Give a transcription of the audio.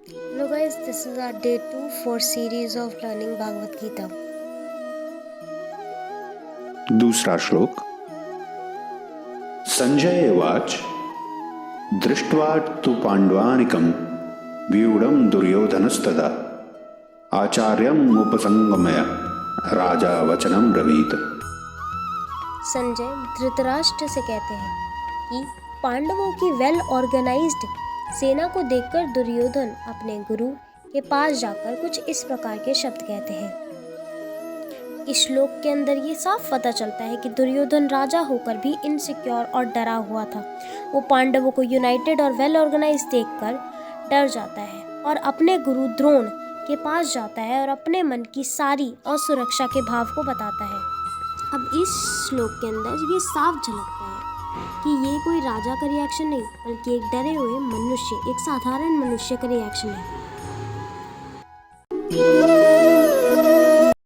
Hello guys, this is our day 2 for series of learning Bhagavad Gita. दूसरा श्लोक। संजय उवाच दृष्ट्वा तु पाण्डवानीकं व्यूढं दुर्योधनस्तदा आचार्यम् उपसंगम्य राजा वचनं ब्रवीत। संजय धृतराष्ट्र से कहते हैं कि पांडवों की वेल ऑर्गेनाइज्ड सेना को देखकर दुर्योधन अपने गुरु के पास जाकर कुछ इस प्रकार के शब्द कहते हैं। इस श्लोक के अंदर ये साफ पता चलता है कि दुर्योधन राजा होकर भी इनसिक्योर और डरा हुआ था। वो पांडवों को यूनाइटेड और वेल ऑर्गेनाइज देखकर डर जाता है और अपने गुरु द्रोण के पास जाता है और अपने मन की सारी असुरक्षा के भाव को बताता है। अब इस श्लोक के अंदर ये साफ झलकता है कि ये कोई राजा का रिएक्शन नहीं, बल्कि एक डरे हुए मनुष्य, एक साधारण मनुष्य का रिएक्शन है।